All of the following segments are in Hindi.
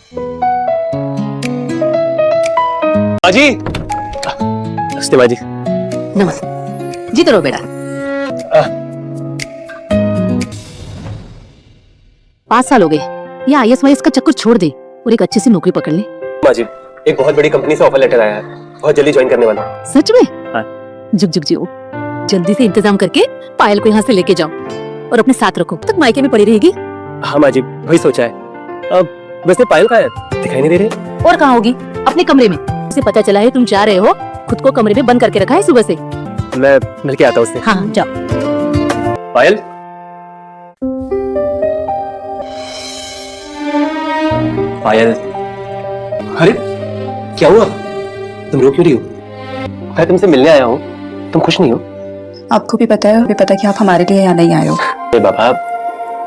बाजी, नमस्ते बाजी। नमस्ते जी, तो रो बेटा। 5 साल हो गए, ये IAS का चक्कर छोड़ दे और एक अच्छी सी नौकरी पकड़ ले। बाजी, एक बहुत बड़ी कंपनी से ऑफर लेटर आया है, बहुत जल्दी ज्वाइन करने वाला हूं। सच में? हाँ। जुग जुग जियो, जल्दी से इंतजाम करके पायल को यहाँ से लेके जाओ और अपने साथ रखो, तक मायके में पड़ी रहेगी। हाँ माँ जी, वही सोचा है। अब वैसे पायल कहाँ है? दिखाई नहीं दे रही। और कहाँ होगी? अपने कमरे में। उसे पता चला है तुम जा रहे हो, खुद को कमरे में बंद करके रखा है सुबह से। मैं मिल के आता हूँ उससे। हाँ जाओ। पायल, पायल, अरे क्या हुआ? तुम रो क्यों रही हो? मैं तुमसे मिलने आया हूँ, तुम खुश नहीं हो? आपको भी पता है, कि आप हमारे लिए यहाँ नहीं आए हो। अरे बाबा,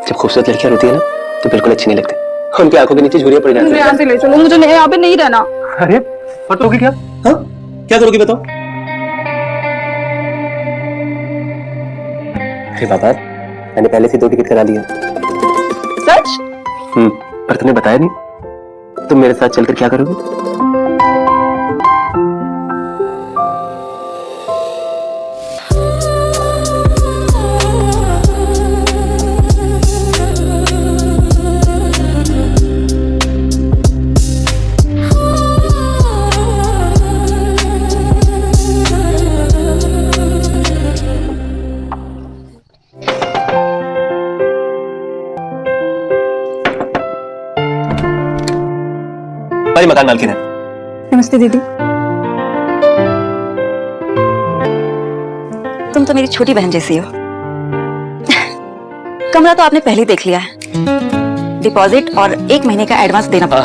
जब खूबसूरत लड़कियां रोती है ना तो बिल्कुल अच्छी नहीं लगती। उनकी आंखों के नीचे झुर्रियां पड़ जाती हैं। यहाँ से ले चलो, मुझे यहाँ पे नहीं रहना। अरे और करोगी क्या? हाँ, क्या करोगी बताओ? अरे बाबा, मैंने पहले से 2 टिकट करा लिए। सच? पर तुमने बताया नहीं। तुम मेरे साथ चलकर क्या करोगे? हमारी मकान मालकिन है। नमस्ते दीदी। तुम तो मेरी छोटी बहन जैसी हो। कमरा तो आपने पहले देख लिया है। डिपॉजिट और 1 महीने का एडवांस देना पड़ा।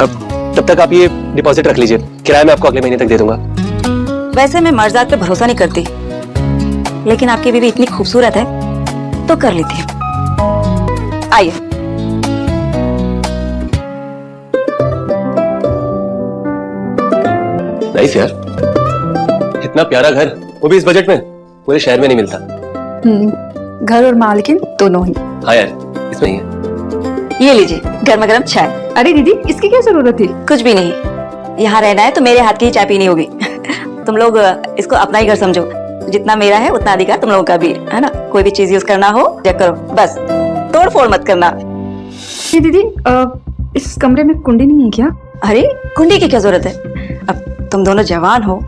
अब तब तक आप ये डिपॉजिट रख लीजिए, किराया मैं आपको अगले महीने तक दे दूंगा। वैसे मैं मर्जात पे भरोसा नहीं करती, लेकिन आपकी बीवी इतनी खूबसूरत है तो कर लेती हूँ। आइए। नाइस यार, इतना प्यारा घर, वो भी इस बजट में, पूरे शहर में नहीं मिलता। घर और मालकिन दोनों ही। हाँ यार, इसमें ही है। ये लीजिए गर्मा गर्म चाय। अरे दीदी, इसकी क्या जरूरत थी? कुछ भी नहीं, यहाँ रहना है तो मेरे हाथ की ही चाय पीनी होगी। तुम लोग इसको अपना ही घर समझो, जितना मेरा है उतना अधिकार तुम लोगों का भी है ना। कोई भी चीज यूज करना हो चेक करो, बस तोड़ फोड़ मत करना। दीदी, इस कमरे में कुंडी नहीं है क्या? अरे कुंडी की क्या जरूरत है? अब तुम दोनों जवान हो,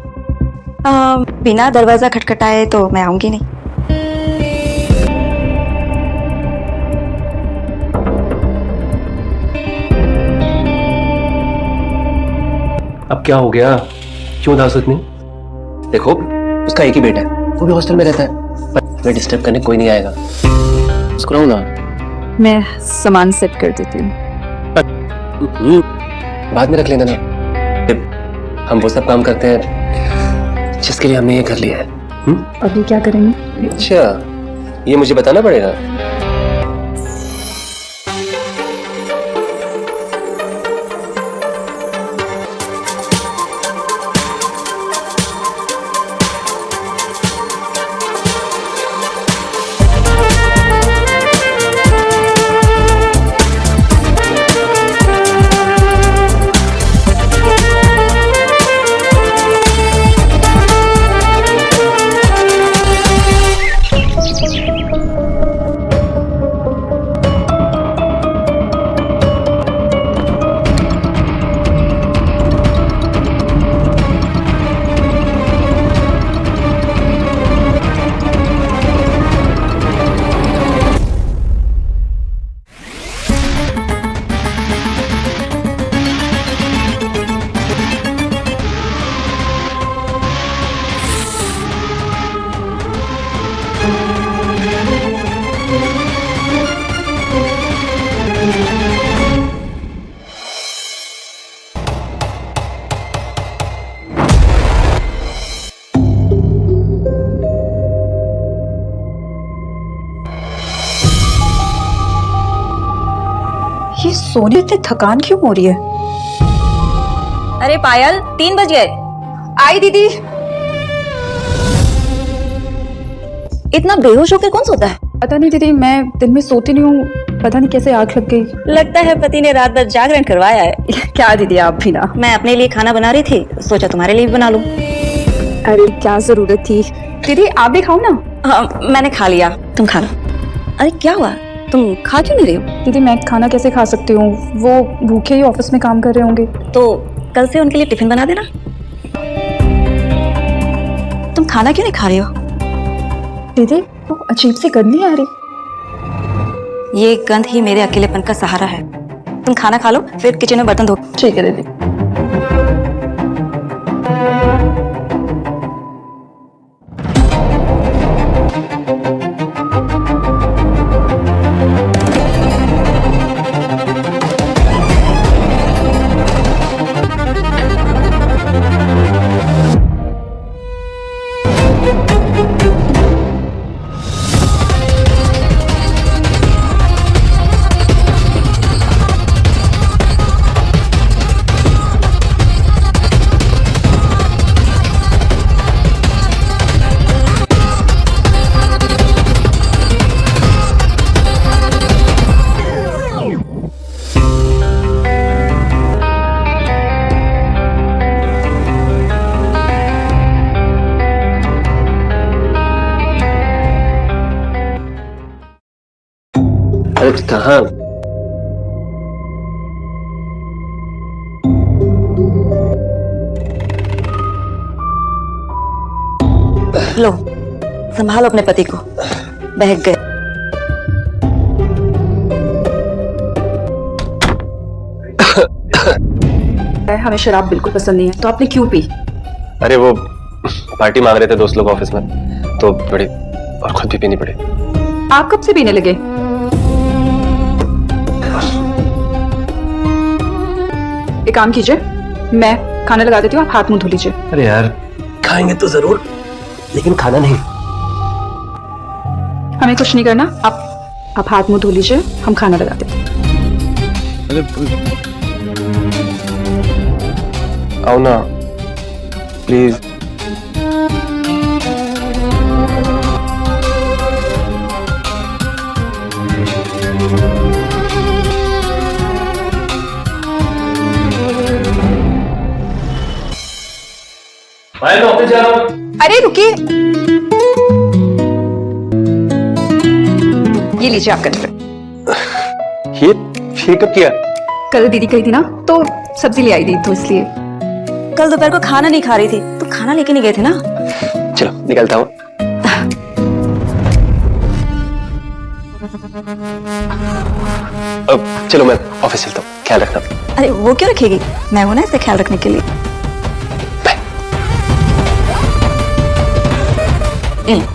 बिना दरवाजा खटखटाए तो मैं आऊंगी नहीं। अब क्या हो गया? क्यों उदास हो इतनी? देखो, उसका एक ही बेटा है, वो भी हॉस्टल में रहता है, पर हमें डिस्टर्ब करने कोई नहीं आएगा। मुस्कुराओ ना। मैं सामान सेट कर देती हूँ। बाद में रख लेना ना। हम वो सब काम करते हैं जिसके लिए हमने ये कर लिया है। अभी क्या करेंगे? अच्छा, ये मुझे बताना पड़ेगा। ये सोनी इतनी थकान क्यों हो रही है? अरे पायल, 3 बज गए। आई दीदी। इतना बेहोश होकर कौन सोता है? पता नहीं दीदी, मैं दिन में सोती नहीं हूँ, पता नहीं कैसे आग लग गई। लगता है पति ने रात भर जागरण करवाया है। क्या दीदी आप भी ना। मैं अपने लिए खाना बना रही थी, सोचा तुम्हारे लिए भी बना लूं। अरे क्या जरूरत थी दीदी, आप भी खाओ ना। हाँ, मैंने खा लिया, तुम खा लो। अरे क्या हुआ, तुम खा क्यों नहीं रही हो? दीदी मैं खाना कैसे खा सकती हूँ, वो भूखे ही ऑफिस में काम कर रहे होंगे। तो कल से उनके लिए टिफिन बना देना। तुम खाना क्यों नहीं खा रही हो? दीदी वो अजीब सी गंध नहीं आ रही। ये गंध ही मेरे अकेलेपन का सहारा है। तुम खाना खा लो, फिर किचन में बर्तन धो। ठीक है दीदी। अरे कहाँ? लो, संभालो अपने पति को, बहक गए। हमें शराब बिल्कुल पसंद नहीं है, तो आपने क्यों पी? अरे वो पार्टी मांग रहे थे दोस्त लोग ऑफिस में, तो थोड़ी और खुद भी पीनी पड़ी। आप कब से पीने लगे? एक काम कीजिए, मैं खाना लगा देती हूँ, आप हाथ मुंह धो लीजिए। अरे यार खाएंगे तो जरूर, लेकिन खाना नहीं। हमें कुछ नहीं करना, आप हाथ मुंह धो लीजिए, हम खाना लगा देते हैं। आओ ना प्लीज। मैं ऑफिस जा रहा हूँ। अरे रुकिए, ये लीजिए आपका टिफिन। ये कब किया? कल दीदी गई थी ना, तो सब्जी ले आई थी, तो इसलिए। कल दोपहर को खाना नहीं खा रही थी, तो खाना लेके नहीं गए थे ना? चलो निकलता हूँ। अब चलो मैं ऑफिस चलता हूँ, ख्याल रखना। अरे वो क्यों रखेगी, मैं हूं ना इसका ख्याल रखने के लिए।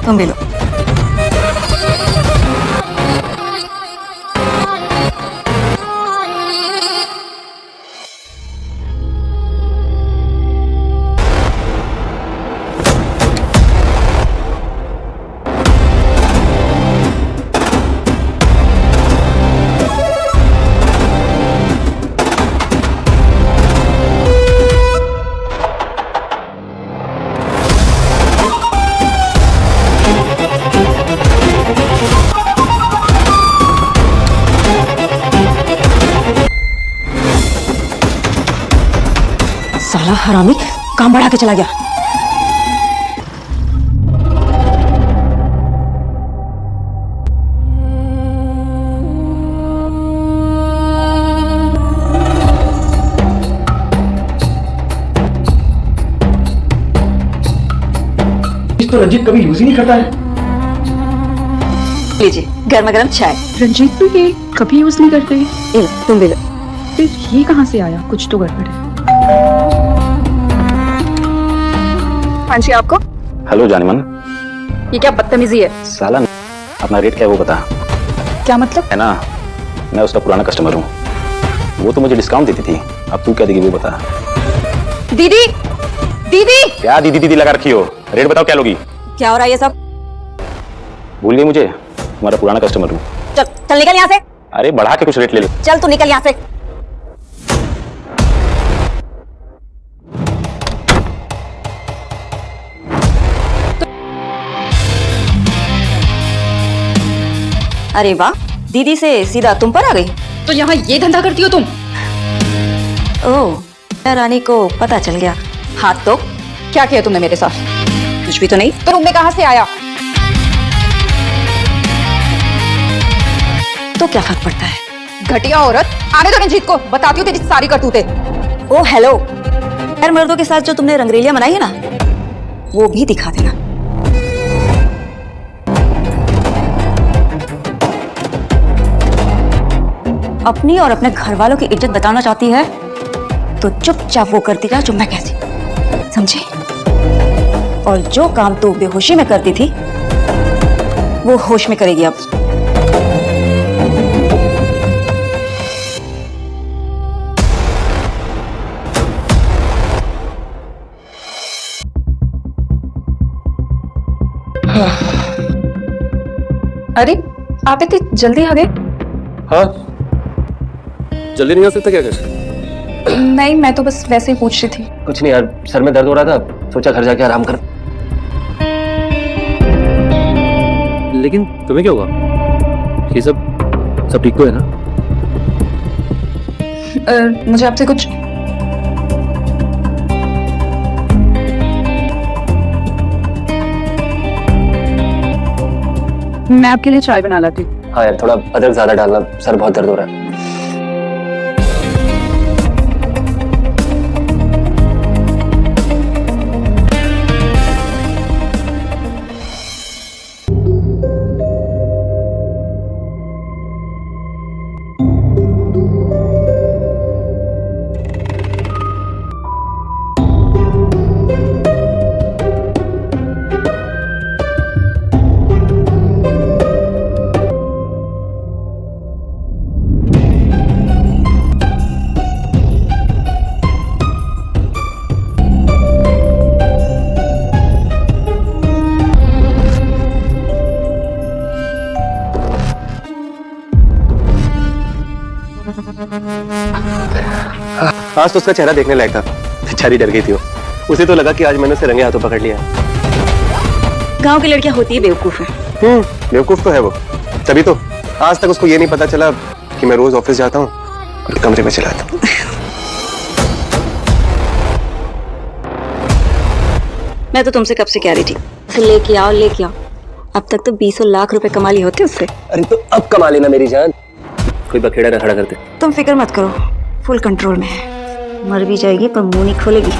तुम भी लो। साला हरामी काम बढ़ा के चला गया। तो रंजीत कभी यूज ही नहीं करता है। लीजिए गर्मा गर्म चाय। रंजीत तो ये कभी यूज नहीं करते। लो, तुम भी लो। फिर ये कहाँ से आया, कुछ तो गड़बड़ है। हाँ जी, आपको? हेलो जानीमन। ये क्या बदतमीजी है? साला अपना रेट क्या है वो बता। क्या मतलब? है ना, मैं उसका पुराना कस्टमर हूँ, वो तो मुझे डिस्काउंट देती थी, अब तू क्या देगी वो बता। दीदी, दीदी क्या दीदी दीदी लगा रखी हो, रेट बताओ क्या लोगी। क्या हो रहा है ये सब? भूल गई मुझे, तुम्हारा पुराना कस्टमर हूँ। चल चल निकल यहाँ से। अरे बढ़ा के कुछ रेट ले लो। चल तू निकल यहाँ से। अरे वाह, दीदी से सीधा तुम पर आ गई। तो यहाँ ये धंधा करती हो तुम? ओह, रानी को पता चल गया। हाथ तो क्या किया तुमने मेरे साथ? कुछ भी तो नहीं। तो रूम में कहाँ से आया? तो क्या फर्क पड़ता है? घटिया औरत, आने दो रंजीत को, बताती हूँ तेरी सारी करतूतें। ओ हेलो, यार मर्दों के साथ जो तुमने रंगरेलियां बनाई है ना, वो भी दिखा देना। अपनी और अपने घर वालों की इज्जत बचाना चाहती है तो चुपचाप वो करती रहा जो मैं कहती, समझे? और जो काम तू बेहोशी में करती थी वो होश में करेगी अब। अरे आप इतनी जल्दी आ गए? हाँ, जल्दी नहीं आ सकता क्या कर? नहीं, मैं तो बस वैसे ही पूछ रही थी। कुछ नहीं यार, सर में दर्द हो रहा था, सोचा घर जाके आराम कर। लेकिन तुम्हें क्या हुआ? ये सब ठीक तो है ना? मुझे आपसे कुछ मैं आपके लिए चाय बना लाती हूँ। हाँ यार, थोड़ा अदरक ज्यादा डालना, सर बहुत दर्द हो रहा है। आज तो उसका चेहरा देखने लायक था, बेचारी डर गई थी वो। उसे तो लगा कि आज मैंने उसे रंगे हाथों पकड़ लिया। गांव की लड़कियां होती है बेवकूफ है। बेवकूफ तो है वो, तभी तो आज तक उसको ये नहीं पता चला कि मैं रोज ऑफिस जाता हूँ और कमरे में चलाता हूँ। मैं तो तुमसे कब से कह रही थी लेके आओ। अब तक तो 20 लाख रुपए कमा लिए होते उससे। अरे तो अब कमा लेना मेरी जान, कोई बखेड़ा ना खड़ा करते। तुम फिक्र मत करो, फुल कंट्रोल में है। मर भी जाएगी पर मुंह नहीं खोलेगी।